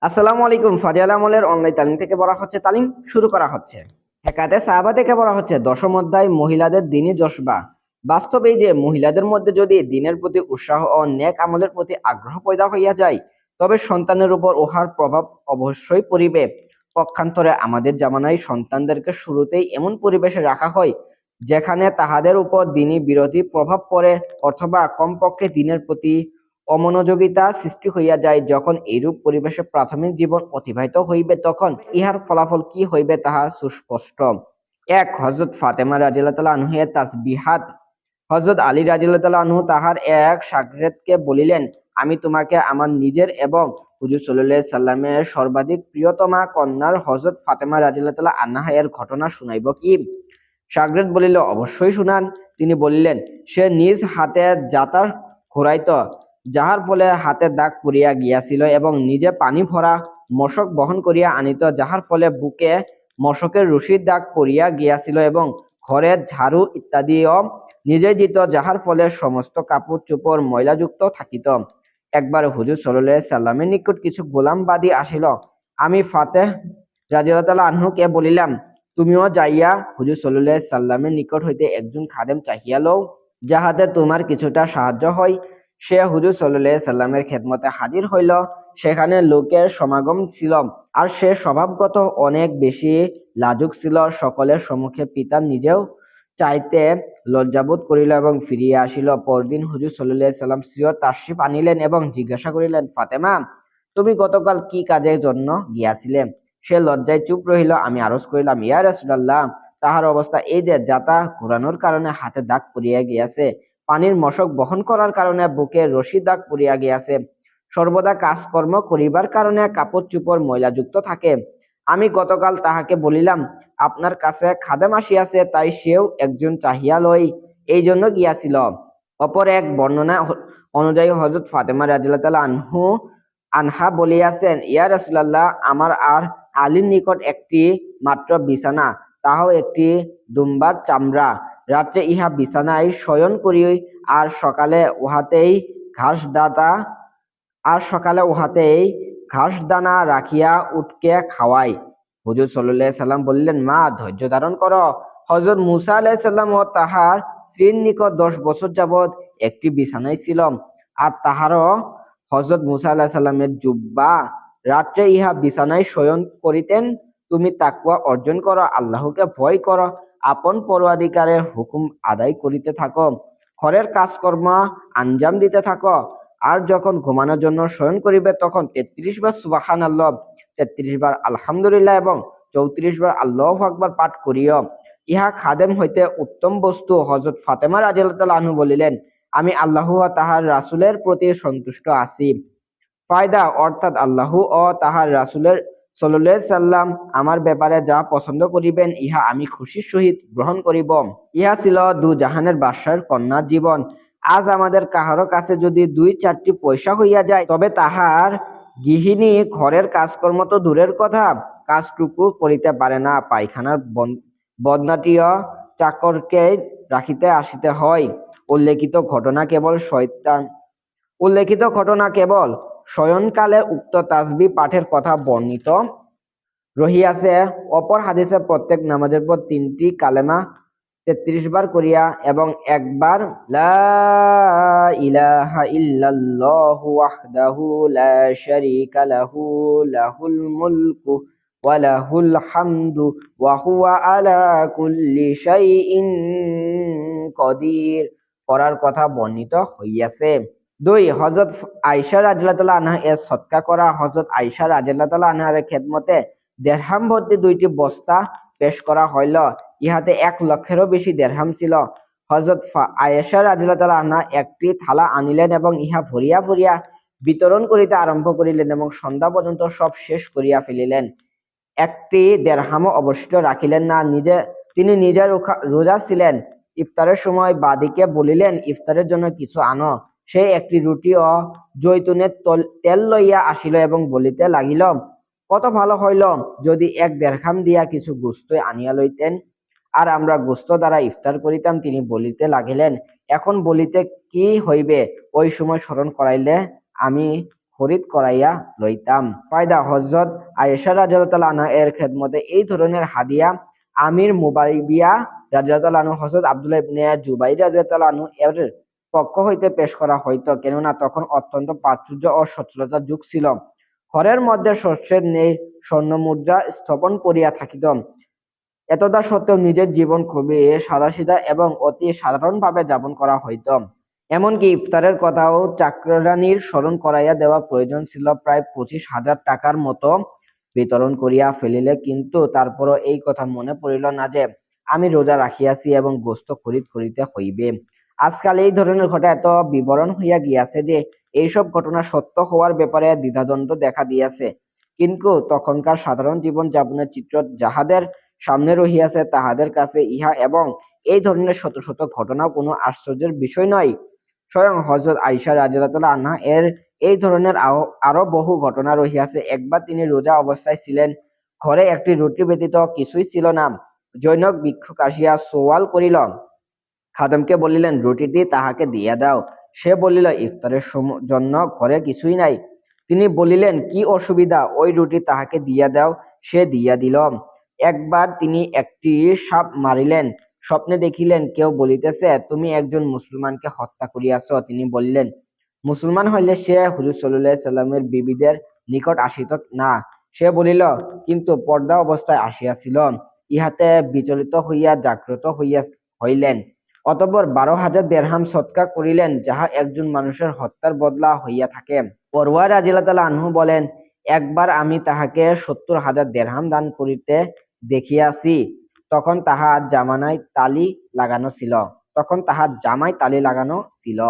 আসসালামু আলাইকুম। ফাজিল আমলের অনলাইন তালিম থেকে বলা হচ্ছে, তালিম শুরু করা হচ্ছে। হেকাতে সাহাবা থেকে বলা হচ্ছে, দশম অধ্যায় মহিলাদের দ্বীনি জজবা। বাস্তবেই যে মহিলাদের মধ্যে যদি দ্বীনের প্রতি উৎসাহ ও নেক আমলের প্রতি আগ্রহ পয়দা হইয়া যায়, তবে সন্তানের উপর উহার প্রভাব অবশ্যই পড়িবে। পক্ষান্তরে আমাদের জামানায় সন্তানদেরকে শুরুতেই এমন পরিবেশে রাখা হয় যেখানে তাহাদের উপর দ্বীনি বিরোধী প্রভাব পড়ে, অথবা কমপক্ষে দ্বীনের প্রতি অমনোযোগিতা সৃষ্টি হইয়া যায়। যখন এইরূপ পরিবেশে প্রাথমিক জীবন অতিবাহিত হইবে, তখন ইহার ফলাফল কি হইবে তাহা সুস্পষ্ট। এক, হযরত ফাতেমা রাদিয়াল্লাহু তাআলা আনহা তাসবিহাত। হযরত আলী রাদিয়াল্লাহু তাআলা আনহু তাহার এক শাগরেদকে বলিলেন, আমি তোমাকে আমার নিজের এবং হুজুর সাল্লাল্লাহু আলাইহি সাল্লামের সর্বাধিক প্রিয়তমা কন্যার হযরত ফাতেমা রাদিয়াল্লাহু তাআলা আনহা এর ঘটনা শুনাইব কি? শাগরেদ বলিল, অবশ্যই শুনান। তিনি বলিলেন, সে নিজ হাতে জাতা ঘুরাইত, যাহার ফলে হাতে দাগ পড়িয়া গিয়াছিল, এবং নিজে পানি ভরা মশক বহন করিয়া আনিত, যাহার ফলে বুকে মশকের রশির দাগ পড়িয়া গিয়াছিল, এবং ঘরের ঝাড়ু ইত্যাদিও নিজেই দিত, যাহার ফলে সমস্ত কাপড় চোপড় ময়লাযুক্ত থাকিত। একবার হুজুর সাল্লাল্লাহু আলাইহি সাল্লামের নিকট কিছু গোলামবাদী আসিল। আমি ফাতেহ রাদিয়াল্লাহু তাআলা আনহুকে বলিলাম, তুমিও যাইয়া হুজুর সাল্লাল্লাহু আলাইহি সাল্লামের নিকট হইতে একজন খাদেম চাহিয়া লও, যাহাতে তোমার কিছুটা সাহায্য হয়। সে হুজুর সাল্লাল্লাহু আলাইহি সাল্লামের খেদমতে হাজির হইল। সেখানে লোকের সমাগম ছিল, আর সে স্বভাবগত অনেক বেশি লাজুক ছিল। সকলের সম্মুখে পিতা নিজেও চাইতে লজ্জাবোধ করিল এবং ফিরিয়া আসিল। পরদিন হুজুর সাল্লাল্লাহু আলাইহি সাল্লাম স্বীয় তাশরিফ আনিলেন এবং জিজ্ঞাসা করিলেন, ফাতেমা, তুমি গতকাল কি কাজের জন্য গিয়াছিলে? সে লজ্জায় চুপ রহিল। আমি আরজ করিলাম, ইয়া রাসূলুল্লাহ, তাহার অবস্থা এই যে, জাতা ঘুরানোর কারণে হাতে দাগ পড়িয়া গিয়াছে, পানির মশক বহন করার কারণে বুকে রশি দাগ পড়িয়া গিয়াছে, সর্বদা কাজকর্ম করিবার কারণে কাপড় চোপড় ময়লাযুক্ত থাকে। আমি গতকাল তাহাকে বলিলাম, আপনার কাছে খাদেম আসিয়াছে, তাই সেও একজন চাহিয়া লই, এই জন্য গিয়াছিল। অপর এক বর্ণনা অনুযায়ী হযরত ফাতেমা রাদিয়াল্লাহু তাআলা আনহা বলিয়াছেন, ইয়া রাসূলুল্লাহ, আমার আর আলীর নিকট একটি মাত্র বিছানা, তাহাও একটি দুম্বার চামড়া। রাত্রে ইহা বিছানায় শয়ন করি, আর সকালে উহাতেই ঘাস দানা রাখিয়া উটকে খাওয়াই। হুজুর সাল্লাল্লাহু আলাইহি সাল্লাম বললেন, মা, ধৈর্য ধারণ করো। হযরত মূসা আলাইহিস সালাম ও তাহার স্ত্রীর নিকট 10 বছর যাবৎ একটি বিছানায় ছিল, আর তাহারও হযরত মূসা আলাইহিস সালামের জুব্বা। রাত্রে ইহা বিছানায় শয়ন করিতেন। তুমি তাকওয়া অর্জন করো, আল্লাহকে ভয় করো, আপন পরওয়ারদিগারের হুকুম আদায় করিতে থাকো, ঘরের কাজকর্ম আঞ্জাম দিতে থাকো, আর যখন ঘুমানোর জন্য শয়ন করিবে, তখন 33 বার সুবহানাল্লাহ, 33 বার আলহামদুলিল্লাহ এবং 34 বার আল্লাহু আকবার পাঠ করিও। ইহা খাদেম হইতে উত্তম বস্তু। হযরত ফাতেমা রাদিয়াল্লাহু তাআলা আনহা বলিলেন, আমি আল্লাহ ও তাহার রাসূলের প্রতি সন্তুষ্ট আছি। ফায়দা, অর্থাৎ আল্লাহ ও তাহার রাসূলের সাল্লাল্লাহু আলাইহি সাল্লাম আমার ব্যাপারে যা পছন্দ করিবেন, ইহা আমি খুশির সহিত গ্রহণ করিব। ইহা ছিল দু জাহানের বাদশার কন্যার জীবন। আজ আমাদের কাহারো কাছে যদি 2-4টি পয়সা হইয়া যায়, তবে তাহার গৃহিণী ঘরের কাজকর্ম তো দূরের কথা, কাজটুকু করিতে পারে না। পায়খানার বদনাটিও চাকরকে রাখিতে আসিতে হয়। উল্লেখিত ঘটনা কেবল শয়নকালে উক্ত তাসবিহ পাঠের কথা বর্ণিত রহিয়াছে। অপর হাদিসে প্রত্যেক নামাজের পর 3টি কালেমা 33 বার করিয়া এবং একবার লা ইলাহা ইল্লাল্লাহু ওয়াহদাহু লা শারীকা লাহু লাহুল মুলকু ওয়া লাহুল হামদু ওয়া হুয়া আলা কুল্লি শাইইন কদির করার কথা বর্ণিত হইয়াছে। 2, হযরত আয়েশা রাদিয়াল্লাহু তাআলা আনহা এর সদকা করা। হযরত আয়েশা রাদিয়াল্লাহু তাআলা আনহার খেদমতে দেরহাম ভর্তি 2টি বস্তা পেশ করা হইল। ইহাতে 1 লক্ষেরও বেশি দেরহাম ছিল। হযরত আয়েশা রাদিয়াল্লাহু তাআলা আনহা একটি থালা আনিলেন এবং ইহা ভরিয়া ভরিয়া বিতরণ করিতে আরম্ভ করিলেন এবং সন্ধ্যা পর্যন্ত সব শেষ করিয়া ফেলিলেন। একটি দেরহামও অবশিষ্ট রাখিলেন না। তিনি নিজে রোজা ছিলেন। ইফতারের সময় বাদীকে বলিলেন, ইফতারের জন্য কিছু আনো। সে একটি রুটি ও জৈতুনের তেল লইয়া আসিল এবং বলিতে লাগিল, কত ভালো হইল যদি 1 দেরহাম দিয়া কিছু গোশত আনিয়া লইতেন, আর আমরা গোশত দ্বারা ইফতার করিতাম। তিনি বলিতে লাগিলেন, এখন বলিতে কি হইবে, ওই সময় স্মরণ করাইলে আমি খরিদ করাইয়া লইতাম। ফায়দা হযরত আয়েশা রাদিয়াল্লাহু আনহা এর খেদমতে এই ধরনের হাদিয়া আমির মুবাইবিয়া রাদিয়াল্লাহু আনহু হযরত আব্দুল্লাহ ইবনে জুবাইর রাদিয়াল্লাহু আনহু এর পক্ষ হইতে পেশ করা হইত, কেননা তখন অত্যন্ত প্রাচুর্য ও সচ্ছলতার যুগ ছিল। ঘরের মধ্যে শস্যের নেই স্বর্ণমুদ্রা স্থাপন করিয়া থাকিত। এতদা সত্ত্বেও নিজের জীবন খুবই সাদাসিধা এবং অতি সাধারণভাবে যাপন করা হইত। এমনকি ইফতারের কথাও চাকরানীর স্মরণ করাইয়া দেওয়া প্রয়োজন ছিল। প্রায় 25,000 টাকার মতো বিতরণ করিয়া ফেলিলে, কিন্তু তারপরও এই কথা মনে পড়িল না যে আমি রোজা রাখিয়াছি এবং গোস্ত খরিদ করিতে হইবে। আজকাল এই ধরনের ঘটনা এত বিবরণ হইয়া গিয়াছে যে এইসব ঘটনা সত্য হওয়ার ব্যাপারে দ্বিধাদ্বন্দ্ব দেখা দিয়াছে। কিন্তু তখনকার সাধারণ জীবন যাপনের চিত্র যাহাদের সামনে রহিয়াছে তাহাদের কাছে ইহা এবং এই ধরনের শত শত ঘটনা কোনো আশ্চর্যের বিষয় নয়। স্বয়ং হযরত আয়েশা রাদিয়াল্লাহু আনহা এর এই ধরনের আরো বহু ঘটনা রহিয়াছে। একবার তিনি রোজা অবস্থায় ছিলেন, ঘরে একটি রুটি ব্যতীত কিছুই ছিল না। জনৈক ভিক্ষুক আসিয়া সওয়াল করিল, খাদেমকে বলিলেন, রুটিটি তাহাকে দিয়া দাও। সে বলিল, ইফতারের জন্য ঘরে কিছুই নাই। তিনি বলিলেন, কি অসুবিধা, ওই রুটি তাহাকে দিয়া দাও। সে দিয়া দিল। একবার তিনি একটি সাপ মারিলেন। স্বপ্নে দেখিলেন, কেউ বলিতেছে, তুমি একজন মুসলমানকে হত্যা করিয়াছ। তিনি বলিলেন, মুসলমান হইলে সে হুজুর সাল্লাল্লাহু আলাইহি সাল্লামের বিবিদের নিকট আসিত না। সে বলিল, কিন্তু পর্দা অবস্থায় আসিয়াছিল। ইহাতে বিচলিত হইয়া জাগ্রত হইলেন। অতঃপর 12,000 দিরহাম সদকা করিলেন, যাহা একজন মানুষের হত্যার বদলা হইয়া থাকে। উরওয়া রাদিয়াল্লাহু আনহু বলেন, একবার আমি তাহাকে 70,000 দিরহাম দান করিতে দেখিয়াছি। তখন তাহার জামায় তালি লাগানো ছিল।